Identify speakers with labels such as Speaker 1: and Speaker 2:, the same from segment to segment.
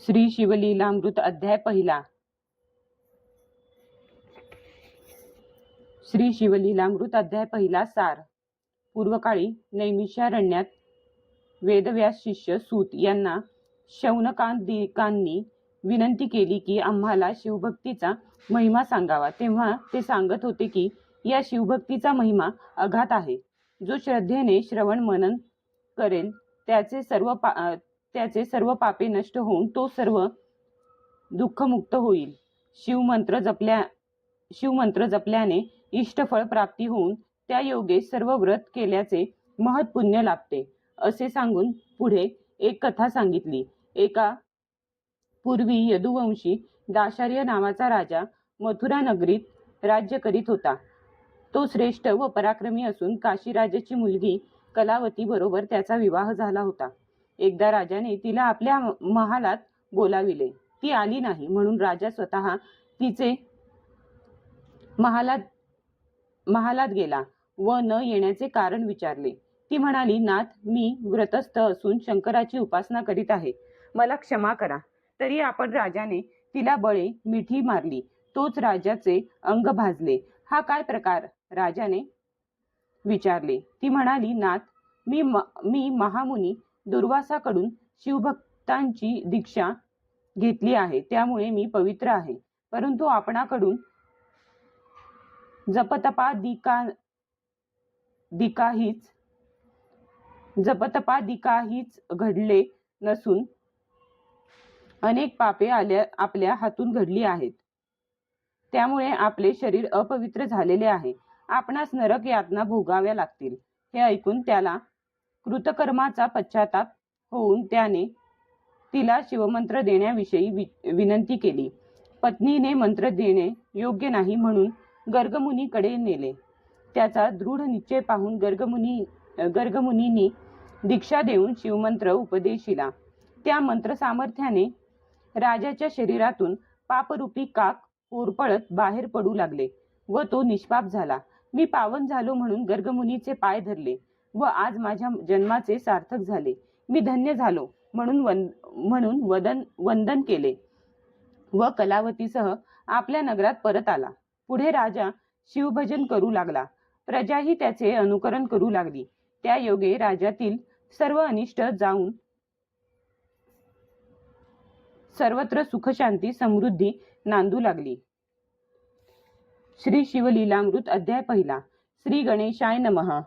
Speaker 1: श्री शिवलीलामृत अध्याय पहिला। श्री शिवलीलामृत अध्याय पहिला सार। पूर्वकाळी नैमिषारण्यात वेदव्यास शिष्य सूत यांना शौनकादिकांनी विनंती केली की आम्हाला शिवभक्तीचा महिमा सांगावा। तेव्हा ते सांगत होते की या शिवभक्तीचा महिमा अगाध आहे। जो श्रद्धेने श्रवण मनन करेल त्याचे सर्व पापे नष्ट होऊन तो सर्व दुःखमुक्त होईल। शिवमंत्र जपल्याने इष्टफळ प्राप्ती होऊन त्या योगे सर्व व्रत केल्याचे महत्पुण्य लाभते, असे सांगून पुढे एक कथा सांगितली। एका पूर्वी यदुवंशी दाशार्य नावाचा राजा मथुरा नगरीत राज्य करीत होता। तो श्रेष्ठ व पराक्रमी असून काशीराजाची मुलगी कलावती बरोबर त्याचा विवाह झाला होता। एकदा राजाने तिला आपल्या महालात बोलाविले। ती आली नाही, म्हणून राजा स्वतः तिचे महालात गेला व न येण्याचे कारण विचारले। ती म्हणाली, नाथ, मी व्रतस्थ असून शंकराची उपासना करीत आहे, मला क्षमा करा। तरी आपण राजाने तिला बळे मिठी मारली। तोच राजाचे अंग भाजले। हा काय प्रकार? राजाने विचारले। ती म्हणाली, नाथ, मी महामुनी दुर्वासाकडून शिवभक्तांची दीक्षा घेतली आहे, त्यामुळे मी पवित्र आहे। परंतु आपणाकडून जपतपादिकाहीच घडले नसून अनेक पापे आपल्या हातून घडली आहेत। त्यामुळे आपले शरीर अपवित्र झालेले आहे। आपणास नरक यातना भोगाव्या लागतील। हे ऐकून त्याला कृतकर्माचा पश्चाताप होऊन त्याने तिला शिवमंत्र देण्याविषयी विनंती केली। पत्नीने मंत्र देणे योग्य नाही म्हणून गर्गमुनीकडे नेले। त्याचा दृढ निश्चय पाहून गर्गमुनींनी दीक्षा देऊन शिवमंत्र उपदेशिला। त्या मंत्र सामर्थ्याने राजाच्या शरीरातून पापरूपी काक होरपळत बाहेर पडू लागले व तो निष्पाप झाला। मी पावन झालो म्हणून गर्गमुनीचे पाय धरले व आज माझ्या जन्माचे सार्थक झाले। मी धन्य झालो म्हणून वंदन केले व कलावतीसह आपल्या नगरात परत आला। पुढे राजा शिवभजन करू लागला। प्रजाही त्याचे अनुकरण करू लागली। त्या योगे राज्यातील सर्व अनिष्ट जाऊन सर्वत्र सुखशांती समृद्धी नांदू लागली। श्री शिवलीलामृत अध्याय पहिला। श्री गणेशाय नमः।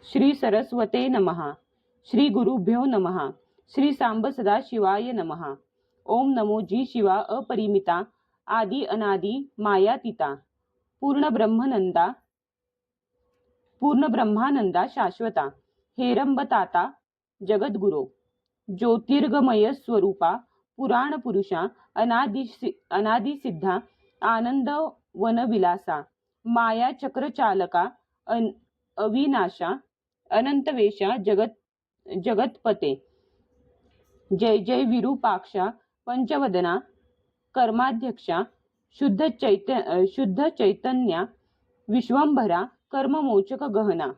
Speaker 1: श्री सरस्वते नमः। श्री गुरुभ्यो नमः। श्री सांब सदा शिवाय नमः। ओम नमो जी शिवा अपरिमिता आदि अनादि मायातीता पूर्ण ब्रह्मानंदा शाश्वता हेरंबताता जगद्गुरो ज्योतिर्गमय स्वरूपा पुराण पुरुषा अनादि सिद्धा आनंद वनविलासा माया चक्रचालका अविनाशा अनंतवेशा जगतपते जय जय विरूपाक्षा पंचवदना कर्माध्यक्षा शुद्ध चैतन्या विश्वंभरा कर्ममोचक गहना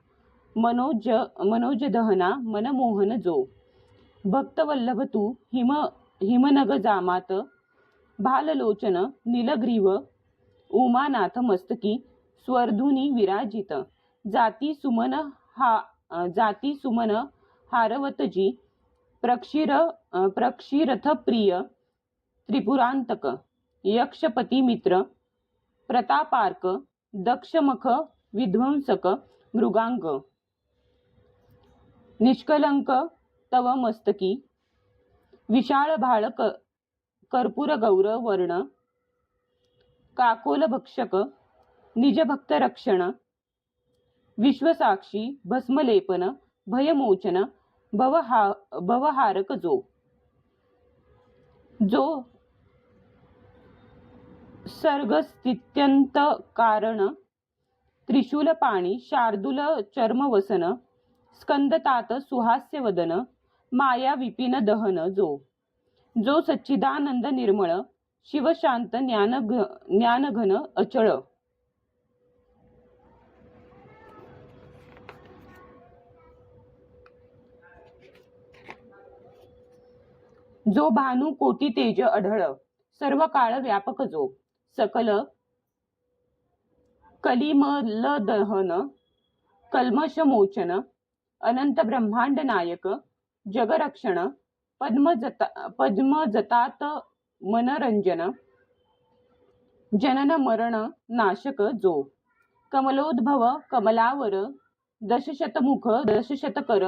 Speaker 1: मनोज दहना मनमोहन जो भक्तवल्लभ तू हिमनग जामात भाललोचन नीलग्रीव उमानाथ मस्तकी स्वर्धुनी विराजित जाती सुमन हारवतजी प्रक्षिरथ प्रिय त्रिपुरांतक यक्षपती मित्र प्रतापार्क दक्षमख विध्वंसक मृगांग निष्कलंक तव मस्तकी विशाळ भाळ कर्पूर गौर वर्ण काकोल भक्षक निजभक्त रक्षण विश्वसाक्षी भस्मलेपन भयमोचन भवहारक जो सर्गस्थित्यंत कारण त्रिशूल पाणी शार्दूल चर्मवसन स्कंदतात सुहास्य वदन माया विपिन दहन जो सच्चिदानंद निर्मळ शिवशांत ज्ञानघन अचळ जो भानू कोटी तेज अढळ, सर्व काळ व्यापक जो, सकल कलिमल दहन, कल्मष मोचन, अनंत ब्रह्मांड नायक, जगरक्षण, पद्मजतात मनरंजन, जनन मरण नाशक जो, कमलोद्भव कमलावर, दशशतमुख दशशतकर,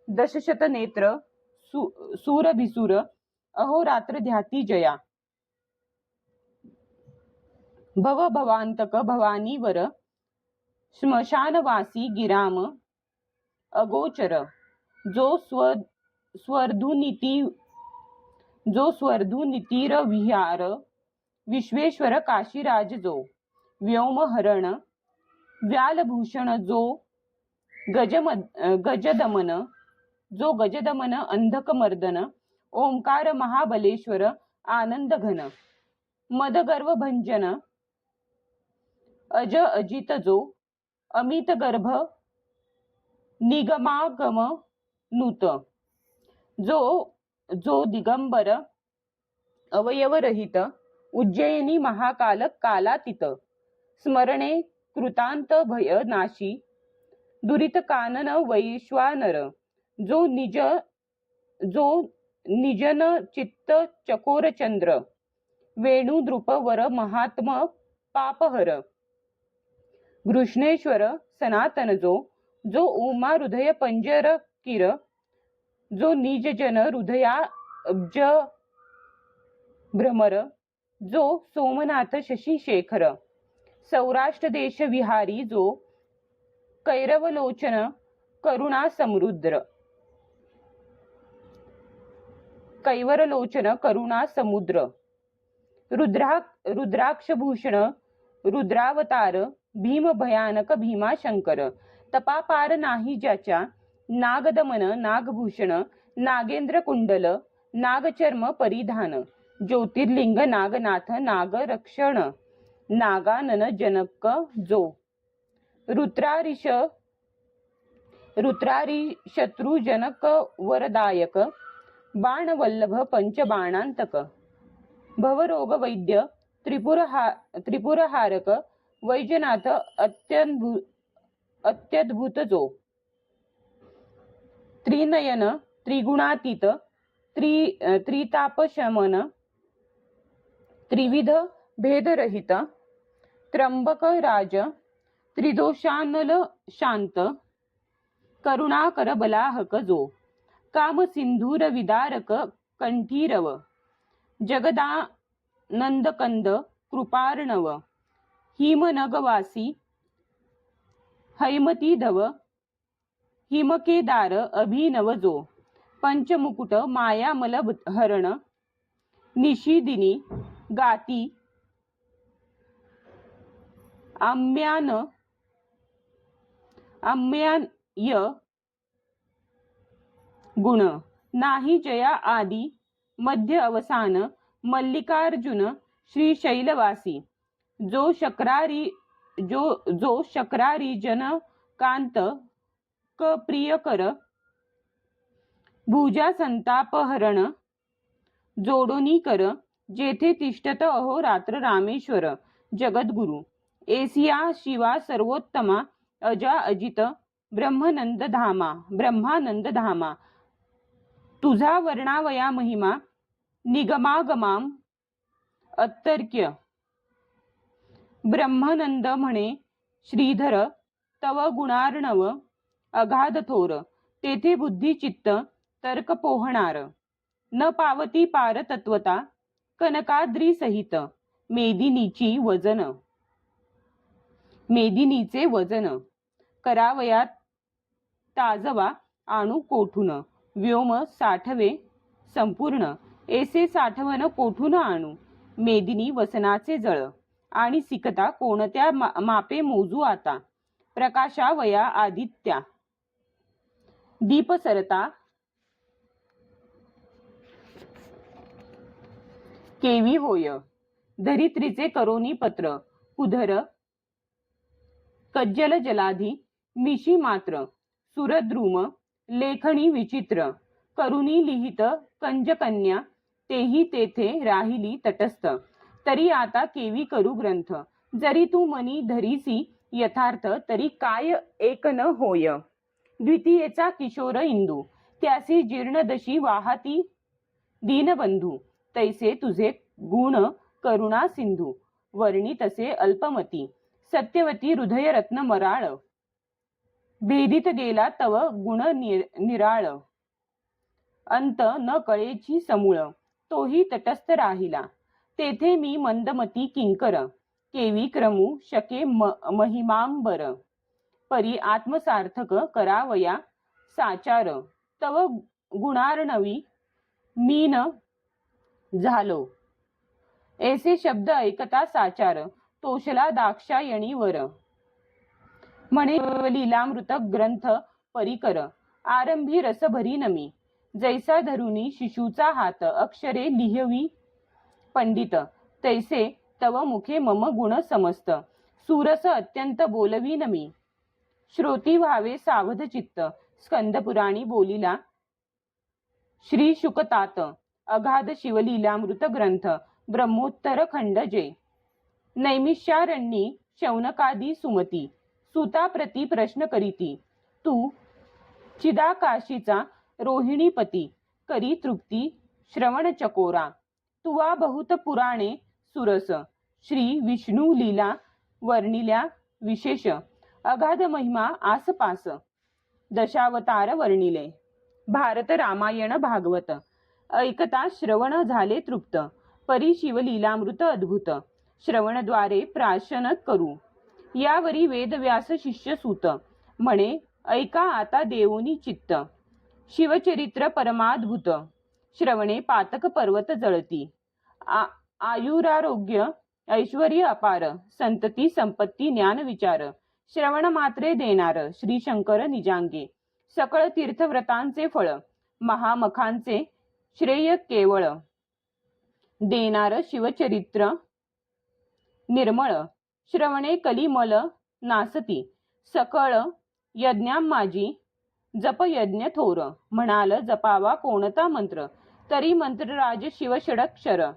Speaker 1: दशशत नेत्र, सूरभिसूर, अहोरात्र ध्याती जया, भव भवांतक भवानीवर, श्मशानवासी गिराम अगोचर, जो स्वर्धुनीतीर विहार, विश्वेश्वर काशीराज जो, व्योमहरण व्यालभूषण जो, गजदमन जो, गजदमन अंधकमर्दन, ओंकार महाबलेश्वर आनंद घन, मदगर्व भंजन, अज अजित जो, अमित गर्भ निगमागम नूत, जो दिगंबर अवयवरहित, उज्जयिनी महाकाल कालातीत, स्मरणे कृतांत भय नाशी, दुरित कानन वैश्वानर, जो निजन चित्त चकोर चंद्र, वेणु द्रुप वर महात्म पापहर, घृष्णेश्वर सनातन जो उमा हृदय पंजर किर, जो निज जन हृदया अब्ज भ्रमर, जो सोमनाथ शशी शेखर, सौराष्ट्र देश विहारी जो, कैरवलोचन करुणा समुद्र, कैवरलोचन करुणा समुद्र, रुद्राक्षभूषण रुद्रावतार, भीम भयानक भीमाशंकर, तपापार नाही ज्याच्या, नागदमन नागभूषण, नागेंद्र कुंडल, नागचर्म परिधान, ज्योतिर्लिंग नागनाथ नागरक्षण, नागानन जनक जो, रुद्रारी शत्रुजनक वरदायक, बाणवल्लभ पंचबाणांतक, भवरोग वैद्य त्रिपुरहारक, वैजनाथ अत्यद्भुत जो, त्रिनयन त्रिगुणातीत, त्रितापशमन, त्रिविध भेदरहित, त्र्यंबक राज, त्रिदोषानल शांत, करुणाकर बलाहक जो, काम सिंधूर विदारक कंठीरव, जगदानंदकंद कृपार्णव, हिमनगवासी हैमतीधव, हिमकेदार अभिनव जो, पंचमुकुट मायामल हरण, निशिदिनी गाती आम्याय गुण, नाही जया आदि मध्य अवसान, मल्लिकार्जुन श्रीशैलवासी, जो शक्रारी जन कांत कप्रियकर, भुजा संतापहरण जोडोनी कर, जेथे तिष्ठत अहोरात्र रामेश्वर जगद्गुरु, एसिया शिवा सर्वोत्तमा, अजा अजित ब्रह्मानंद धामा, तुझा वर्णावया महिमा, निगमागमाम अतर्क्य, ब्रह्मानंद म्हणे श्रीधर, तव गुणार्णव अगाध थोर, तेथे बुद्धी चित्त तर्क पोहणार, न पावती पार तत्वता, कनकाद्री सहित मेदिनीचे वजन, करावयात ताजवा आणू कोठून, व्योम साठवे संपूर्ण, ऐसे साठवण कोठून आणू, मेदिनी वसनाचे जळ, आणि सिकता कोणत्या मापे मोजू आता, प्रकाशावया आदित्या दीप सरता, केवी होय, धरित्रीचे करोनी पत्र, कुधर कज्जल जलाधी, मिशी मात्र, सुरद्रुम लेखणी विचित्र, करुणी लिहित कंजकन्या, तेही तेथे राहिली तटस्थ. तरी आता केवी करू ग्रंथ, जरी तू मनी धरीसी यथार्थ, तरी काय एक न होय. द्वितीयेचा किशोर इंदू, त्यासी जीर्णदशी वाहाती दीनबंधू. तैसे तुझे गुण करुणा सिंधू, वर्णी तसे अल्पमती. सत्यवती हृदय रत्न मराळ, भेदित गेला तव गुण निराळ. अंत न कळेची समूळ, तोही तटस्थ राहिला. तेथे मी मंदमती किंकर, केवी क्रमू शके महिमांबर. परी आत्मसार्थक करावया साचार, तव गुणार्णवी मीन झालो. ऐसे शब्द ऐकता साचार, तोषला दाक्षायणीवर. म्हणे लीलामृत ग्रंथ परिकर, आरंभी रस भरी नमी. जैसा धरुनी शिशूचा हात, अक्षरे लिहवी पंडित. तैसे तव मुखे मम गुण समस्त, सुरस अत्यंत बोलवी नमी. श्रोती व्हावे सावध चित्त, स्कंदपुराणी बोलिला श्री शुकतात. अगाध शिवलीलामृत ग्रंथ, ब्रह्मोत्तर खंड जे. नैमिषारण्यी शौनकादी सुमती, सुता प्रती प्रश्न करीती. तू चिदाकाशीचा रोहिणीपती, करी तृप्ती श्रवण चकोरा. तुवा बहुत पुराणे सुरस, श्री विष्णू लीला वर्णिल्या विशेष. अगाध महिमा आसपास, दशावतार वर्णिले. भारत रामायण भागवत, ऐकता श्रवण झाले तृप्त. परी शिवलीलामृत अद्भुत, श्रवणद्वारे प्राशन करू. यावरी वेदव्यास शिष्य सूत, म्हणे ऐका आता देवोनी चित्त. शिवचरित्र परमाद्भुत, श्रवणे पातक पर्वत जळती. आयुरारोग्य ऐश्वर्य अपार, संतती संपत्ती ज्ञान विचार. श्रवण मात्रे देणार श्री शंकर निजांगे, सकळ तीर्थव्रतांचे फळ. महामखांचे श्रेय केवळ, देणार शिवचरित्र निर्मळ. श्रवणे कलिमल नासती, सकळ यज्ञां माझी जप यज्ञ थोर. म्हणाल जपावा कोणता मंत्र, तरी मंत्रराज शिव षडक्षर.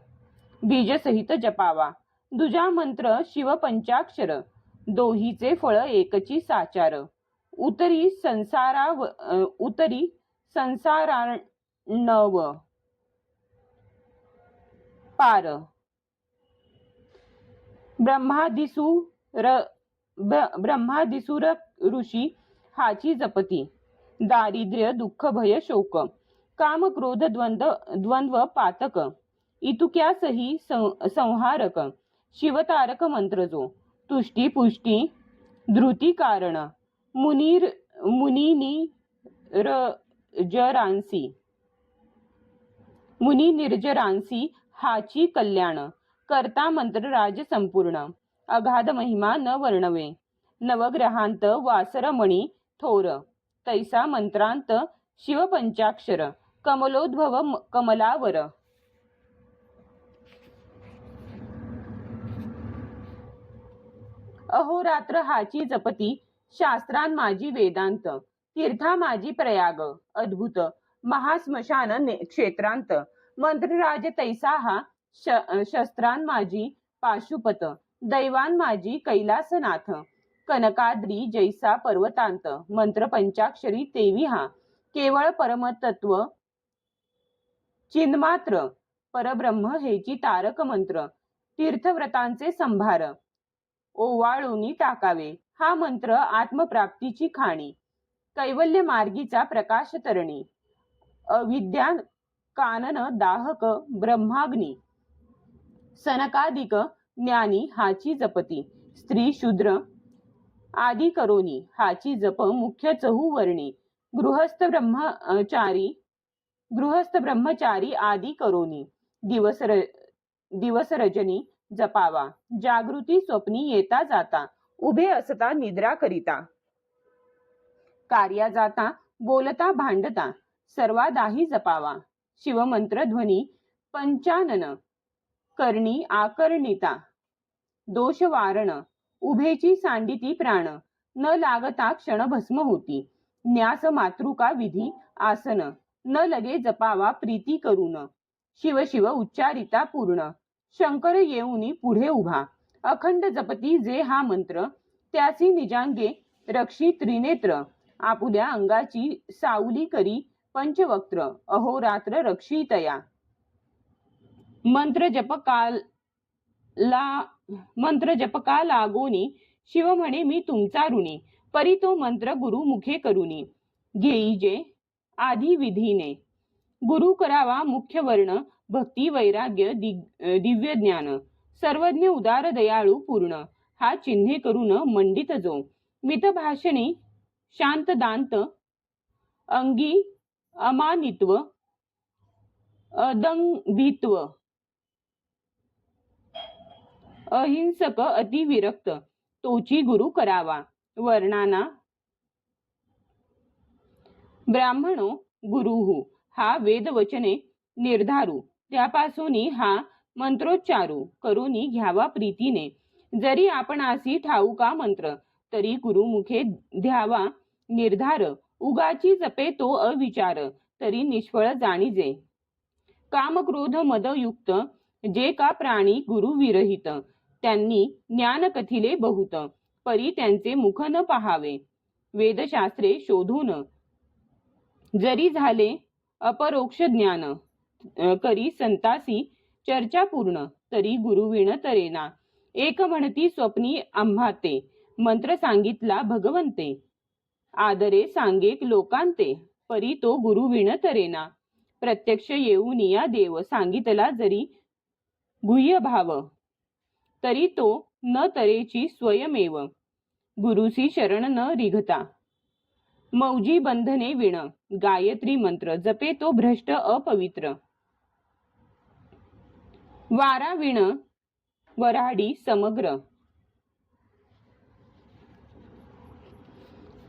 Speaker 1: बीजसहित जपावा दुजा मंत्र शिव पंचाक्षर. दोहीचे फळ एकची साचार, उतरी संसारार्णव पार. ब्रह्मादिसूर ऋषी हाची जपती. दारिद्र्य दुःख भय शोक, काम क्रोध द्वंद्व पातक. इतुक्यासही संहारक, शिवतारक मंत्र जो. तुष्टी पुष्टी धृती कारण, मुनी निर्जरांसी हाची कल्याण. करता मंत्रराज संपूर्ण, अगाध महिमा न वर्णवे. नवग्रहांत वासरमणी थोर, तैसा मंत्रांत शिवपंचाक्षर. कमलोद्भव कमलावर, अहोरात्र हाची जपती. शास्त्रां माझी वेदांत, तीर्था माझी प्रयाग. अद्भुत महास्मशान क्षेत्रांत, मंत्रराज तैसा हा. शस्त्रां माझी पाशुपत, दैवान माझी कैलासनाथ. कनकाद्री जैसा पर्वतांत, मंत्र पंचाक्षरी तेवी हा. केवळ परमतत्व चिन्मात्र, परब्रह्म हेची तारक मंत्र. तीर्थव्रतांचे संभार, ओवाळूनी टाकावे. हा मंत्र आत्मप्राप्तीची खाणी, कैवल्य मार्गीचा प्रकाश तरणी. अविद्या कानन दाहक ब्रह्माग्नी, सनकादिक ज्ञानी हाची जपती. स्त्री शूद्र आदी करोनी, हाची जप मुख्य चहूवर्णी. गृहस्थ ब्रह्मचारी आदी करोनी, दिवस रजनी जपावा. जागृती स्वप्नी येता जाता, उभे असता निद्रा करिता. कार्या जाता बोलता भांडता, सर्वादाही जपावा. शिवमंत्र ध्वनी पंचानन, करणी आकर्णिता. दोष वारण उभेची सांडिती प्राण. न लागता क्षण भस्म होती, न्यास मातृका विधी आसन. न लगे जपावा प्रीती करून. शिव शिव उच्चारिता पूर्ण. शंकर येऊनी पुढे उभा. अखंड जपती जे हा मंत्र. त्यासी निजांगे रक्षी त्रिनेत्र. आपुल्या अंगाची सावली करी पंचवक्त्र. अहोरात्र रक्षितया. मंत्र जपका लागोनी. शिव म्हणे मी तुमचा ऋणी. परी तो मंत्र गुरु मुखे करुनी. घेईजे आधी विधीने. गुरु करावा मुख्य वर्ण. भक्ती वैराग्य दिव्य ज्ञान. सर्वज्ञ उदार दयाळू पूर्ण. हा चिन्हे करून मंडित जो. मितभाषणी शांत दांत. अंगी अमानित्व अदंभित्व. अहिंसक अतिविरक्त. तोची गुरु करावा. वर्णाना ब्राह्मणो गुरुहु. हा वेद वचने निर्धारू. त्यापासून हा मंत्रोच्चारू. करुनी घ्यावा प्रीतीने. जरी आपणासी ठाऊका मंत्र. तरी गुरुमुखे ध्यावा निर्धार. उगाची जपे तो अविचार. तरी निष्फळ जाणीजे. काम क्रोध मद युक्त. जे का प्राणी गुरु विरहित. त्यांनी ज्ञान कथिले बहुत. परी त्यांचे मुख न पहावे. वेदशास्त्रे शोधून जरी झाले अपरोक्ष ज्ञान. करी संतासी चर्चा पूर्ण. तरी गुरुविण तरेना. एक म्हणती स्वप्नी आम्हाते. मंत्र सांगितला भगवंते. आदरे सांगेक लोकांते. परी तो गुरुविण तरेना. प्रत्यक्ष येऊनिया देव. सांगितला जरी गुह्य भाव. तरी तो न तरेची स्वयमेव. गुरुसी शरण न रिघता. मौजी बंधने विण. गायत्री मंत्र जपे तो भ्रष्ट अपवित्र. वारा विण वराडी समग्र.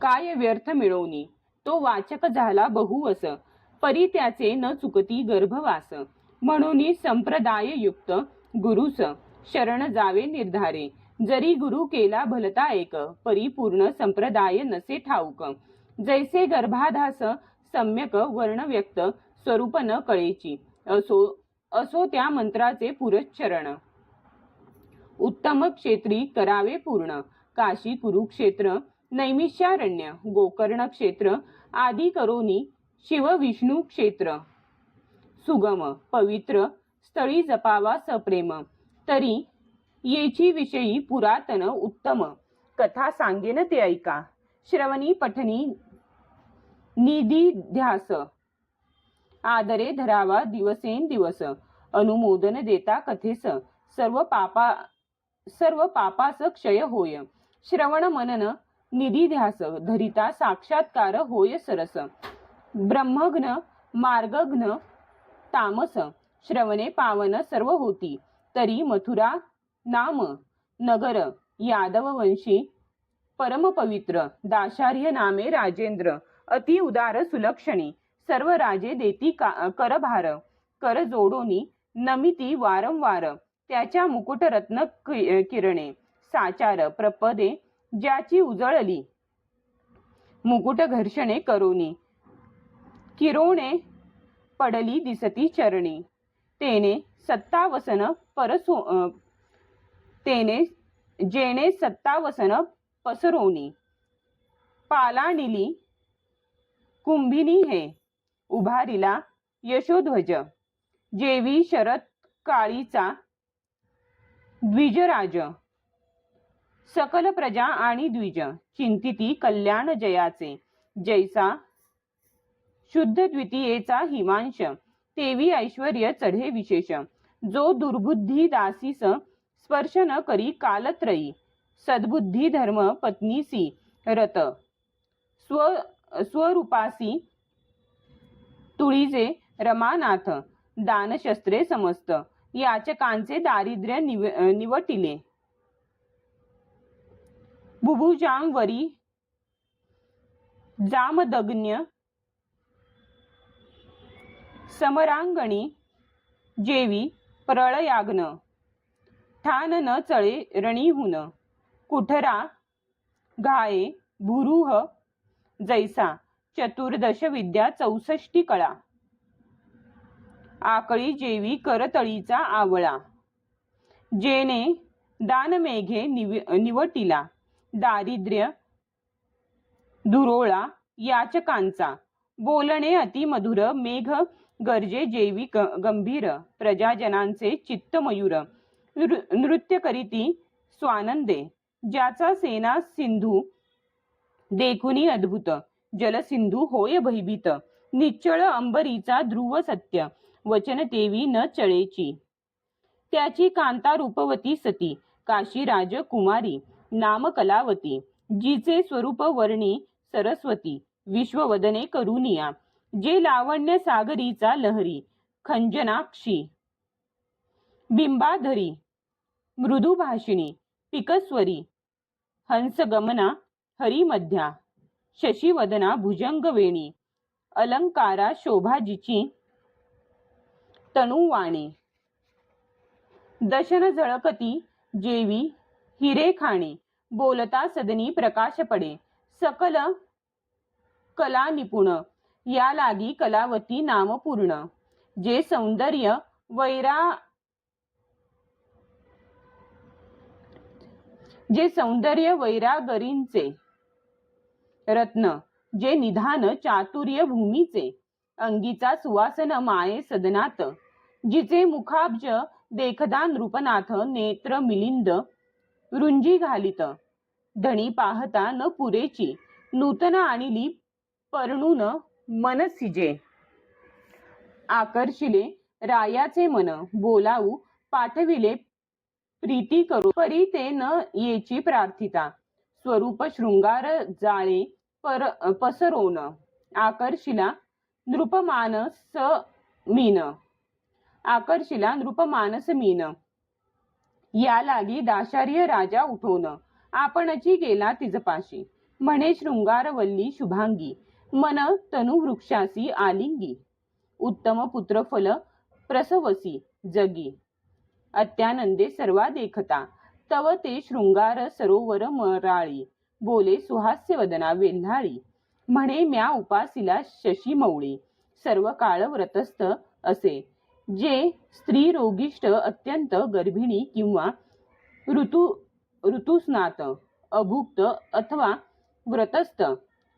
Speaker 1: काय व्यर्थ मिळवणी. तो वाचक झाला बहुवस. परी त्याचे न चुकती गर्भवास. म्हणून संप्रदाय युक्त गुरुस शरण जावे निर्धारे. जरी गुरु केला भलता एक. परिपूर्ण संप्रदाय नसे ठाऊक. जैसे गर्भाधास सम्यक वर्ण व्यक्त. स्वरूप न कळेची. असो त्या मंत्राचे पुरश्चरण. उत्तम क्षेत्री करावे पूर्ण. काशी कुरुक्षेत्र नैमिषारण्य. गोकर्ण क्षेत्र आदी करोनी शिव विष्णू क्षेत्र. सुगम पवित्र स्थळी जपावा सप्रेम. तरी येची विषयी पुरातन उत्तम. कथा सांगेन ते ऐका. श्रवणी पठणी निधिध्यास. आदरे धरावा दिवसेंदिवस. अनुमोदन देता कथेस. सर्व पापास क्षय होय. श्रवण मनन निधिध्यास. धरिता साक्षात्कार होय सरस. ब्रह्मघ्न मार्गघ्न तामस. श्रवणे पावन सर्व होती. तरी मथुरा नाम नगर यादव वंशी परम पवित्र. दाशार्य नामे राजेंद्र. अति उदार सुलक्षणी. सर्व राजे देती करभार. कर जोडोनी नमिती वारंवार. त्याच्या मुकुटरत्न किरणे. साचार प्रपदे ज्याची उजळली. मुकुट घर्षणे करोनी. किरोणे पडली दिसती चरणी. तेने जेणे सत्तावसन पसरोनी. पालानिली कुंभिनी हे. उभारिला यशोध्वज. जेवी शरत काळीचा द्विजराज. सकल प्रजा आणि द्विज. चिंतिती कल्याण जयाचे. जैसा शुद्ध द्वितीयेचा हिमांश. तेवी ऐश्वर्य चढे विशेष. जो दुर्बुद्धी दासीस स्पर्श न करी कालत्रयी. सद्बुद्धी धर्म पत्नीसी रत. स्वरूपासी तुळीजे रमानाथ. दानशस्त्रे समस्त. याचकांचे दारिद्र्य निवटिले. बुभुजांवरी जामदग्न्य. समरांगणी जेवी प्रळयाग्न. ठाण न चळे रणीहून. कुठरा घाये भुरुह. जैसा चतुर्दश विद्या 64 कळा. आकळी जेवी करतळीचा आवळा. जेणे दानमेघे निवटिला, दारिद्र्य दुरोळा याचकांचा. बोलणे अति मधुर, मेघ गरजे जेवी गंभीर, प्रजाजनांचे चित्त मयूर. नृत्य करीती स्वानंदे, ज्याचा सेना सिंधू देखुनी अद्भुत. जलसिंधू होय भयभीत, निश्चळ अंबरीचा ध्रुव सत्य, वचन तेवी न चळेची. त्याची कांता रूपवती सती, काशी राजकुमारी नाम कलावती. जिचे स्वरूप वर्णी सरस्वती, विश्ववदने करुनिया. जे लावण्य सागरीचा लहरी, खंजनाक्षी बिंबाधरी. मृदुभाषिणी पिकस्वरी, हंसगमना हरिमध्या. शशिवदना भुजंगवेणी, अलंकारा शोभाजिची तनुवाणी. दशन झळकती जेवी हिरेखाणी, बोलता सदनी प्रकाश पडे. सकल कला निपुण, या लागी कलावती नाम पूर्ण. जे सौंदर्य वैरागरींचे रत्न, जे निधान चातुर्य भूमीचे. अंगीचा सुवासन माये सदनात, जिचे मुखाब्ज देखदा नृपनाथ. नेत्र मिलिंद रुंजी घालित, धणी पाहता न पुरेची. नूतन आणिली परणून मनसिजे, आकर्षिले रायाचे मन. बोलावू पाठविले प्रीती करू, परी ते न येची प्रार्थिता. स्वरूप शृंगार जाळे पसरोन, आकर्षिला नृपमानस मीन. या लागी दाशार्य राजा उठोन, आपणची गेला तिजपाशी. म्हणे शृंगारवल्ली शुभांगी, मन तनु वृक्षासी आलिंगी. उत्तम पुत्रफल प्रसवसी जगी, अत्यानंदे सर्वा देखता. तव ते शृंगार सरोवर मराळी, बोले सुहास्य वदना वेल्हाळी. म्हणे म्या उपासिला शशी मौळी, सर्व काळ व्रतस्थ असे. जे स्त्री रोगिष्ट अत्यंत गर्भिणी किंवा ऋतुस्नात, अभुक्त अथवा व्रतस्थ,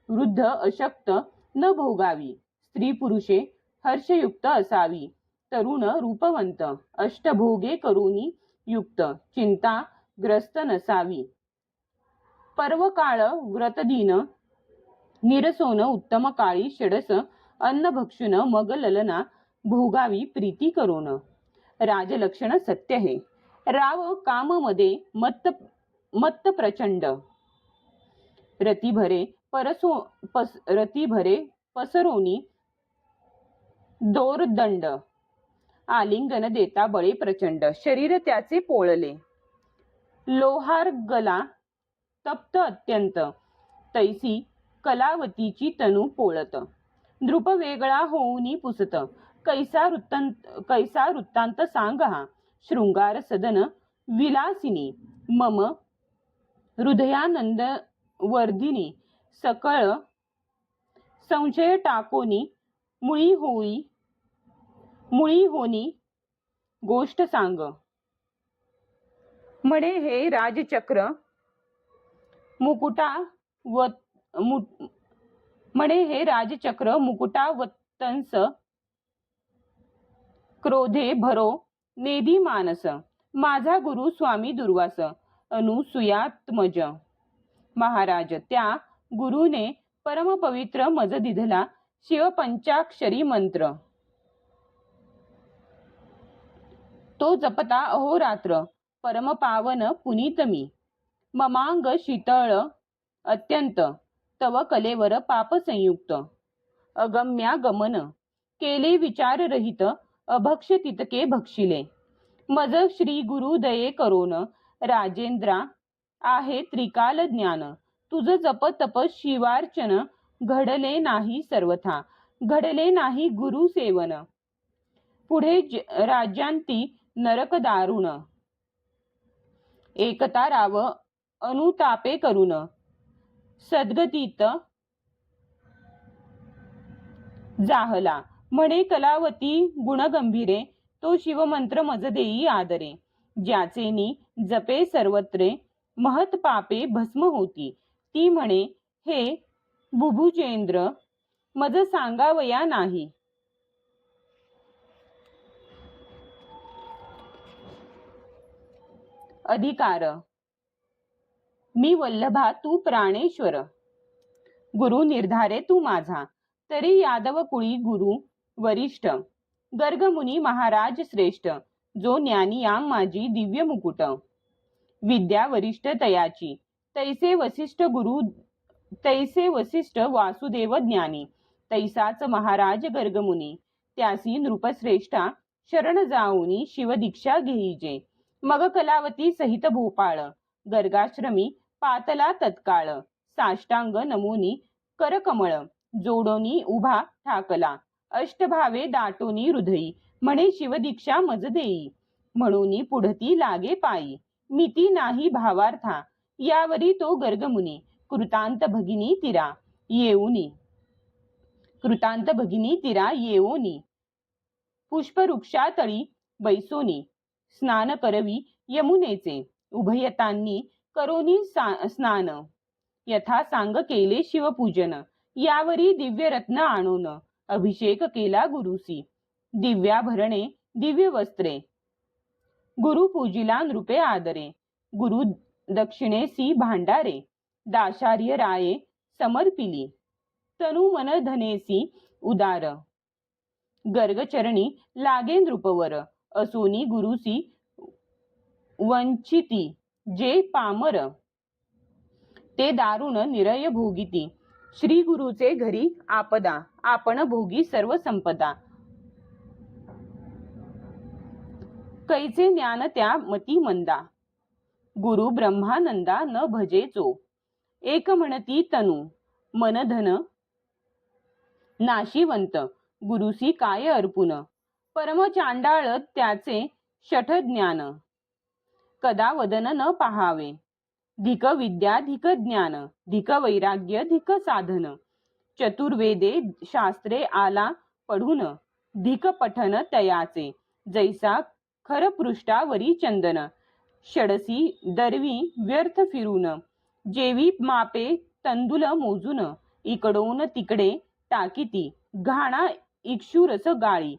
Speaker 1: वृद्ध अशक्त न भोगावी. स्त्री पुरुषे हर्षयुक्त असावी, तरुण रूपवंत, अष्टभोगे करुनी युक्त, चिंताग्रस्त नसावी. पर्वकाळ व्रतदीन निरसोन, उत्तम काळी षडस अन्न भक्षुन, मग ललना भोगावी प्रीती करोन. राजलक्षण सत्य हे, राव काम मध्ये मत्त प्रचंड. रतिभरे पसरोनी दोरदंड, आलिंगन देता बळे प्रचंड. शरीर त्याचे पोळले, लोहार गला तप्त अत्यंत. तैसी कलावतीची तनु पोळत, नृप वेगळा होऊनी पुसत. कैसा वृत्तांत सांग हा, शृंगार सदन विलासिनी. मम हृदयानंद वर्धिनी, सकळ संशय टाकोनी. मुळी होनी गोष्ट सांग. म्हणे हे राजचक्र मुकुटावतंस, क्रोधे भरो नेदी मानस. माझा गुरु स्वामी दुर्वास, अनुसुयात्मज महाराज. त्या गुरुने परमपवित्र मज दिधला, शिवपंचाक्षरी मंत्र. तो जपता अहोरात्र, परमपावन पुनीत मी. ममांग शीतळ अत्यंत, तव कलेवर पाप संयुक्त. अगम्या गमन केले विचाररहित, अभक्ष्य तितके भक्षिले. मज श्री गुरु दये करोन, राजेंद्रा आहे त्रिकाल ज्ञान. तुझ जप तप शिवार्चन, घडले नाही सर्वथा. घडले नाही गुरु सेवन, पुढे राज्यांती नरक दारुण. एकता राव अनुतापे करून, सद्गतीत जाहला. म्हणे कलावती गुणगंभीरे, तो शिवमंत्र मज देई आदरे. ज्याचेनी जपे सर्वत्रे, महत पापे भस्म होती. ती म्हणे हे बुभुजेंद्र, मज सांगावया नाही. अधिकार. मी वल्लभा तू प्राणेश्वर, गुरु निर्धारे तू माझा. तरी यादव कुळी गुरु वरिष्ठ, गर्गमुनी महाराज श्रेष्ठ. जो ज्ञानी याम माझी दिव्य मुकुट, विद्या वरिष्ठ तयाची. तैसे वसिष्ठ वासुदेव ज्ञानी. तैसाच महाराज गर्गमुनी, त्यासी नृपश्रेष्ठा शरण जाऊनी शिव दीक्षा घेईजे. मग कलावती सहित भोपाळ, गर्गाश्रमी पातला तत्काळ. साष्टांग नमोनी करकमळ, जोडोनी उभा ठाकला. अष्टभावे दाटोनी हृदयी, म्हणे शिवदीक्षा मज देई. म्हणून पुढती लागे पायी, मिती नाही भावार्था. यावरी तो गर्गमुनी, कृतांत भगिनी तिरा येऊनी. पुष्पवृक्षातळी बैसोनी, स्नान करवी यमुनेचे. उभयतांनी करोनी स्नान, यथा सांग केले शिवपूजन. यावरी दिव्य रत्न आणून, अभिषेक केला गुरुसी. दिव्याभरणे दिव्य वस्त्रे, गुरु पूजिला नृपे आदरे. गुरु दक्षिणेसी भांडारे, दाशार्य राये समर्पिली. तनु मन धनेसी उदार, गर्गचरणी लागे नृपवर. असोनी गुरुसी वंचिती, जे पामर ते दारुण निरय भोगिती. श्री गुरुचे घरी आपदा, आपण भोगी सर्व संपदा. कैचे ज्ञान त्या मती मंदा, गुरु ब्रह्मानंदा न भजेचो. एक म्हणती तनु मन धन नाशिवंत, गुरुसी काय अर्पुन. परम चांडाळ त्याचे शठ ज्ञान, कदा वदन न पाहावे. धिक विद्या धिक ज्ञान, धिक वैराग्य धिक साधन. चतुर्वेदे शास्त्रे आला पढून, धिक पठन तयाचे. जैसा खर पृष्ठावरी चंदन, षडसी दरवी व्यर्थ फिरून. जेवी मापे तंदुल मोजून, इकडून तिकडे टाकीती. घाणा इक्षुरस गाळी,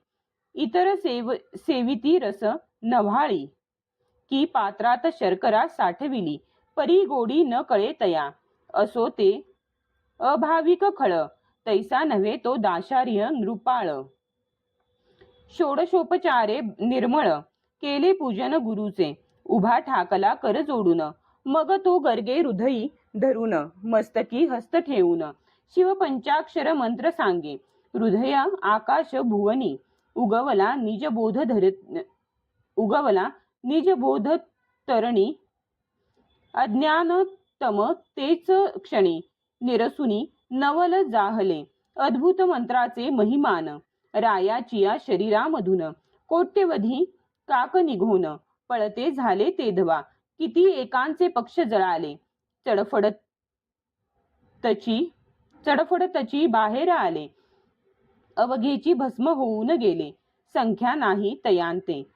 Speaker 1: इतर सेविती रस नव्हाळी. की पात्रात शर्करा साठविली, परी गोडी न कळे तया. असो ते अभाविक खळ, तैसा नव्हे तो दाशार्य नृपाळ. षोडशोपचारे निर्मळ, केले पूजन गुरुचे. उभा ठाकला कर जोडून, मग तो गर्गे हृदयी धरून. मस्तकी हस्त ठेवून, शिव पंचाक्षर मंत्र सांगे. हृदय आकाश भुवनी, उगवला निजबोध तरणी. अज्ञान तम तेच क्षणी, निरसुनी नवल जाहले. अद्भुत मंत्राचे महिमान, रायाचिया शरीरामधून. कोट्यवधी काक निघून, पळते झाले तेधवा. किती एकांचे पक्ष जळाले, चडफडतची बाहेर आले. अवघेची भस्म होऊन गेले, संख्या नाही तयांते.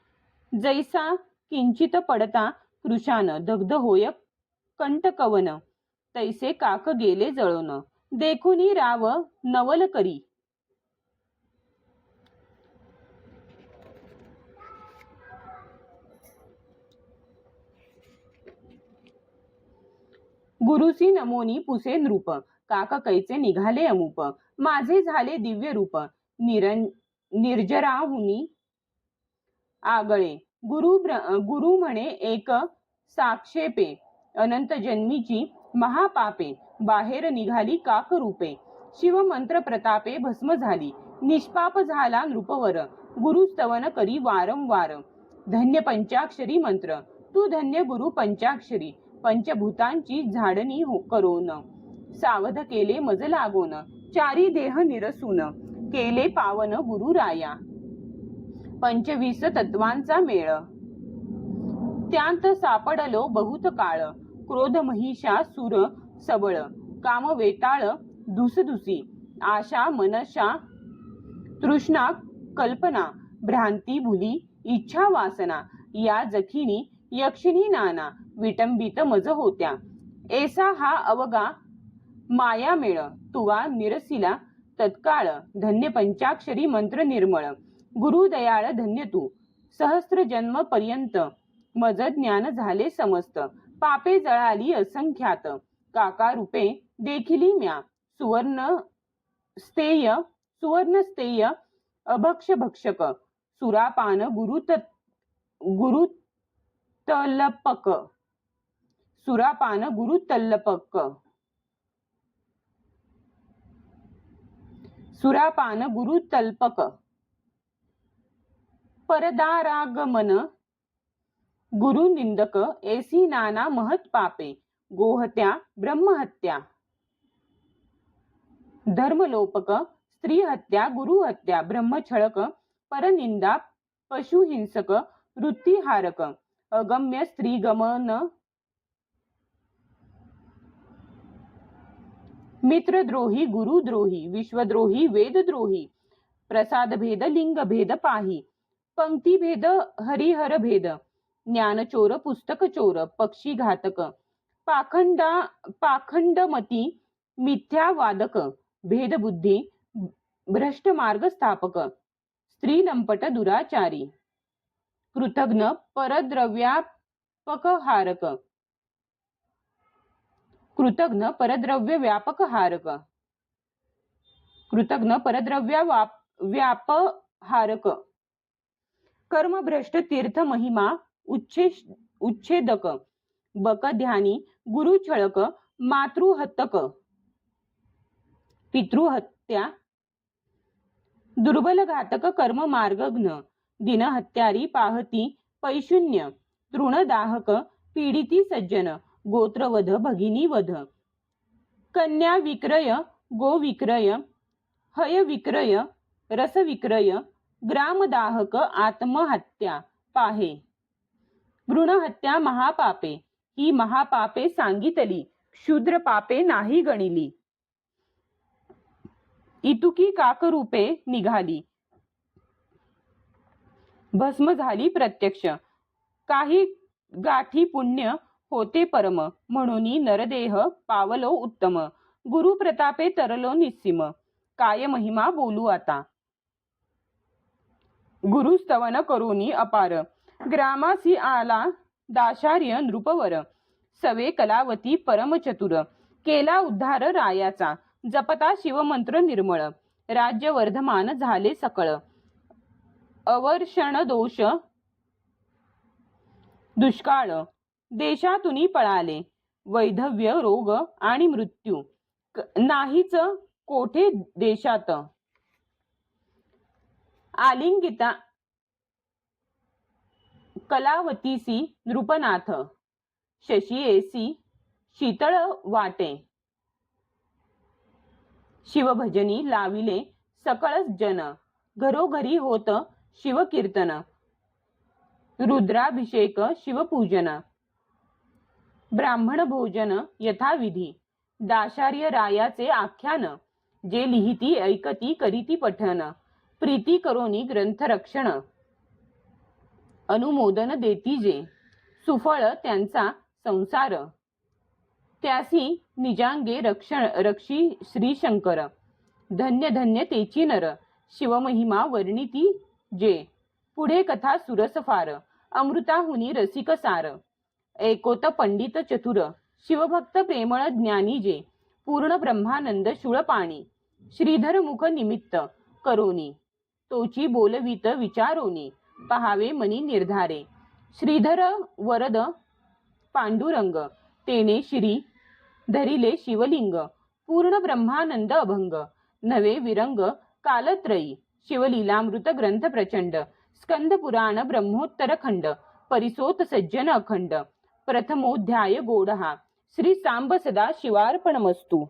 Speaker 1: जैसा किंचित पडता कृशान, दग्ध होय कंटकवन. तैसे काक गेले जळून, देखुनी राव नवल करी. गुरुसी नमोनी पुसे नृप, काक कैचे निघाले अमुप. माझे झाले दिव्य रूप, निर्जराहुनी आगळे. गुरु म्हणे एक साक्षेपे, अनंत जन्मीची महापापे. बाहेर निघाली काक रूपे, शिवमंत्र प्रतापे भस्म झाली. निष्पाप झाला नृपवर, गुरु स्तवन करी वारंवार. धन्य पंचाक्षरी मंत्र, तू धन्य गुरु पंचाक्षरी. पंचभूतांची झाडणी करोन, सावध केले मज लागोन. चारी देह निरसून, केले पावन गुरु राया. 25 तत्वांचा मेळ, त्यांत सापडलो बहुत काळ. क्रोध महिषा सुर सबळ, काम वेताळ धुसधुसी. आशा मनशा तृष्णा कल्पना भ्रांती भुली इच्छा वासना या जखिनी यक्षिणी नाना विटंबित मज होत्या. ऐसा हा अवगा माया मेळ तुवा निरसिला तत्काळ धन्य पंचाक्षरी मंत्र निर्मळ गुरु दयाळ धन्य तू सहस्त्र जन्म पर्यंत मज ज्ञान झाले समस्त पापे जळाली असंख्यात काका रूपे देखिली म्या सुवर्ण स्तेय अभक्ष भक्षक सुरापान गुरुतल्लपक सुरापान गुरुतल्लपक सुरापान गुरुतल्पक परदारागमन गुरुनिंदक ऐसी नाना महत पापे गोहत्या ब्रह्महत्या धर्मलोपक स्त्रीहत्या गुरुहत्या ब्रह्मछळक परनिंदा पशुहिंसक वृत्तिहारक अगम्य स्त्रीगमन मित्रद्रोही गुरुद्रोही विश्वद्रोही वेदद्रोही प्रसादभेद लिंगभेद पाही पंक्तिभेद हरिहर भेद ज्ञानचोर पुस्तकचोर पक्षीघातक पाखंडमती मिथ्यावादक भेदबुद्धी भ्रष्ट मार्ग स्थापक स्त्रीलंपट दुराचारी कृतघ्न परद्रव्यापकहारक कृतघ्न परद्रव्य व्यापकहारक कृतघ्न परद्रव्य व्यापहारक कर्मभ्रष्ट तीर्थ महिमा उच्छेदक बक ध्यानी गुरुछळक मातृहतक पितृहत्या दुर्बल घातक कर्म मार्गघ्न दिनहत्यारी पाहती पैशून्य तृणदाहक पीडिती सज्जन गोत्रवध भगिनीवध कन्या विक्रय गो विक्रय हय विक्रय रस विक्रय ग्रामदाहक आत्महत्या पाहे भ्रूणहत्या महापापे ही महापापे सांगितली क्षुद्र पापे नाही गणिली इतुकी काकरूपे निघाली भस्म झाली प्रत्यक्ष काही गाठी पुण्य होते परम म्हणून नरदेह पावलो उत्तम गुरु प्रतापे तरलो निस्सीम काय महिमा बोलू आता गुरुस्तवन करोनी अपार ग्रामासी आला दाशार्य नृपवर सवे कलावती परम चतुर केला उद्धार रायाचा जपता शिवमंत्र निर्मळ राज्य वर्धमान झाले सकळ अवर्षण दोष दुष्काळ देशातून पळाले वैधव्य रोग आणि मृत्यू नाहीच कोठे देशात आलिंगिता कलावतीसी नृपनाथ शशी एसी शीतळ वाटे शिवभजनी लाविले सकळ जन घरोघरी होत शिवकीर्तन रुद्राभिषेक शिवपूजन ब्राह्मण भोजन यथाविधी दाशार्य रायाचे आख्यान जे लिहिती ऐकती करीती पठन प्रीती करोनी ग्रंथ रक्षण अनुमोदन देती जे सुफळ त्यांचा संसार त्यासी निजांगे रक्षी श्री शंकर धन्य धन्य तेची नर शिवमहिमा वर्णिती जे पुढे कथा सुरस फार अमृताहुनी रसिक सार ऐकोत पंडित चतुर शिवभक्त प्रेमळ ज्ञानी जे पूर्ण ब्रह्मानंद शूळपाणी श्रीधर मुख निमित्त करोनी तोची बोलवीत विचारोनी पहावे मनी निर्धारे श्रीधर वरद पांडुरंग तेने श्री धरिले शिवलिंग पूर्ण ब्रह्मानंद अभंग नवे विरंग कालत्रयी शिवलीलामृत ग्रंथ प्रचंड स्कंद पुराण ब्रह्मोत्तर खंड परिसोत सज्जन अखंड प्रथमोध्याय गोडहा श्री सांब सदा शिवार्पणमस्तु।